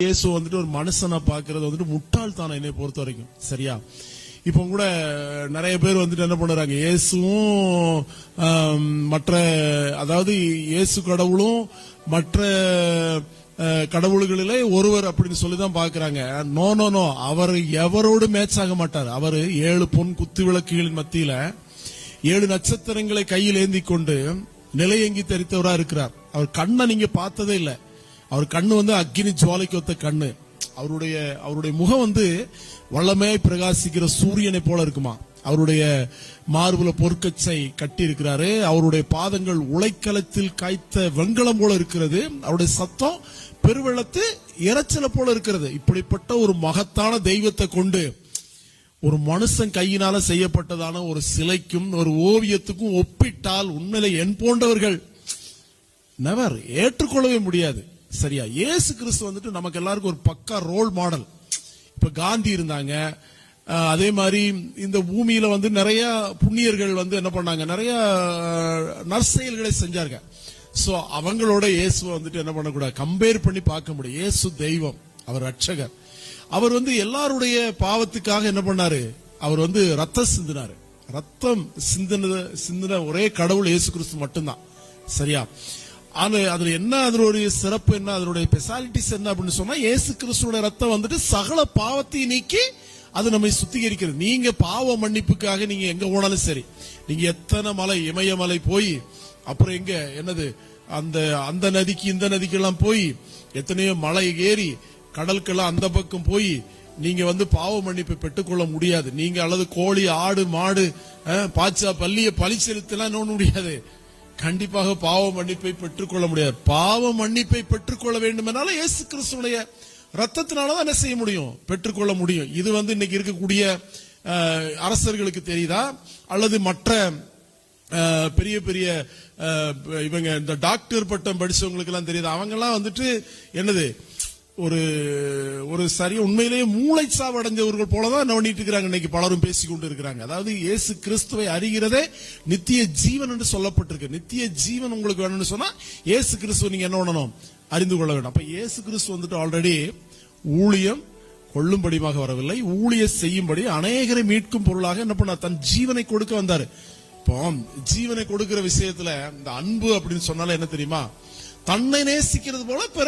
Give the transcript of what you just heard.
இயேசு வந்துட்டு ஒரு மனுஷனை பாக்குறது வந்துட்டு முட்டாள்தானே என்னை பொறுத்த வரைக்கும். சரியா? இப்போ கூட நிறைய பேர் வந்துட்டு என்ன பண்றாங்க, இயேசுவும் மற்ற, அதாவது இயேசு கடவுளும் மற்ற கடவுள்களிலே ஒருவர் அப்படின்னு சொல்லிதான் பாக்குறாங்க. நோ நோ நோ, அவர் எவரோடு மேட்ச் ஆக மாட்டார். அவர் 7 பொன் குத்து விளக்குகளின் மத்தியில 7 நட்சத்திரங்களை கையில் ஏந்தி கொண்டு நிலையங்கி தரித்தவரா இருக்கிறார். அவர் கண்ணை நீங்க பார்த்ததே இல்லை. அவர் கண்ணு வந்து அக்னி ஜுவாலைக்கு ஒத்த கண்ணு. அவருடைய முகம் வந்து வல்லமையாய் பிரகாசிக்கிற சூரியனை போல இருக்குமா. அவருடைய மார்புல பொற்கச்சை கட்டி இருக்கிறாரு. அவருடைய பாதங்கள் உலைக்களத்தில் காய்த்த வெண்கலம் போல இருக்கிறது. அவருடைய சத்தம் பெருவெள்ளத்து இரைச்சலை போல இருக்கிறது. இப்படிப்பட்ட ஒரு மகத்தான தெய்வத்தை கொண்டு ஒரு மனுஷன் கையினால செய்யப்பட்டதான ஒரு சிலைக்கும் ஒரு ஓவியத்துக்கும் ஒப்பிட்டால் உண்மையிலே என் போன்றவர்கள் நெவர் ஏற்றுக்கொள்ளவே முடியாது. சரியா? இயேசு கிறிஸ்து வந்துட்டு நமக்கு எல்லாருக்கும் ஒரு பக்கா ரோல் மாடல். இப்ப காந்தி இருந்தாங்க, அதே மாதிரி இந்த பூமியில வந்து நிறைய புண்ணியர்கள் வந்து என்ன பண்ணாங்க, நிறைய நற்செயல்களை செஞ்சாங்க. சோ அவங்களோட இயேசுவை வந்துட்டு என்ன பண்ணக்கூடாது, கம்பேர் பண்ணி பார்க்க முடியும். இயேசு தெய்வம், அவர் ரட்சகர். அவர் வந்து எல்லாருடைய பாவத்துக்காக என்ன பண்ணாரு, அவர் வந்து ரத்தம் சிந்தினாரு. ரத்தம் சிந்தின ஒரே கடவுள் இயேசு கிறிஸ்து மட்டும்தான். சரியா? அதுல என்ன, அதனுடைய சிறப்பு என்ன, அதனுடைய ஸ்பெஷாலிட்டிஸ் என்ன அப்படின்னு சொன்னா, இயேசு கிறிஸ்துவோட ரத்தம் வந்துட்டு சகல பாவத்தை நீக்கி அது நம்மை சுத்திகரிக்கிறது. நீங்க பாவ மன்னிப்புக்காக நீங்க எங்க போனாலும் சரி, நீங்க எத்தனை மலை, இமயமலை போய், அப்புறம் எங்க என்னது அந்த நதிக்கு இந்த நதிக்கு எல்லாம் போய், எத்தனையோ மலை ஏறி கடலுக்கெல்லாம் அந்த பக்கம் போய் நீங்க வந்து பாவ மன்னிப்பை பெற்றுக்கொள்ள முடியாது. நீங்க அல்லது கோழி, ஆடு, மாடு, பாச்சா, பள்ளிய பலி செலுத்தலாம் ஒண்ணு முடியாது. கண்டிப்பாக பாவ மன்னிப்பை பெற்றுக்கொள்ள முடியாது. பாவ மன்னிப்பை பெற்றுக்கொள்ள வேண்டும் என்னால இயேசு கிறிஸ்துடைய ரத்தத்தினாலதான் என்ன செய்ய முடியும், பெற்றுக்கொள்ள முடியும். இது வந்து இன்னைக்கு இருக்கக்கூடிய அரசர்களுக்கு தெரியுதா, அல்லது மற்ற பெரிய பெரிய இவங்க இந்த டாக்டர் பட்டம் படிச்சவங்களுக்கு எல்லாம் தெரியுதா? அவங்க எல்லாம் வந்துட்டு என்னது, ஒரு சரியா உண்மையிலேயே மூளைச்சாவு அடைஞ்சவர்கள் போலதான் என்ன பண்ணிட்டு இருக்கிறாங்க இன்னைக்கு பலரும் பேசிக்கொண்டு இருக்கிறாங்க. அதாவது இயேசு கிறிஸ்துவை அறிகிறதே நித்திய ஜீவன் என்று சொல்லப்பட்டிருக்கு. நித்திய ஜீவன் உங்களுக்கு வேணும்னு சொன்னா இயேசு கிறிஸ்துவ நீங்க என்ன பண்ணணும், அறிந்து கொள்ள வேண்டும். அப்ப இயேசு கிறிஸ்து வந்துட்டு ஆல்ரெடி ஊழியம் கொள்ளும்படியாக வரவில்லை, ஊழிய செய்யும்படி அநேகரை மீட்கும் பொருளாக என்ன பண்ண தன் ஜீவனை கொடுக்க வந்தாரு. இப்போ ஜீவனை கொடுக்கிற விஷயத்துல இந்த அன்பு அப்படின்னு சொன்னால என்ன தெரியுமா, தன்னை நேசிக்கிறது போல பிற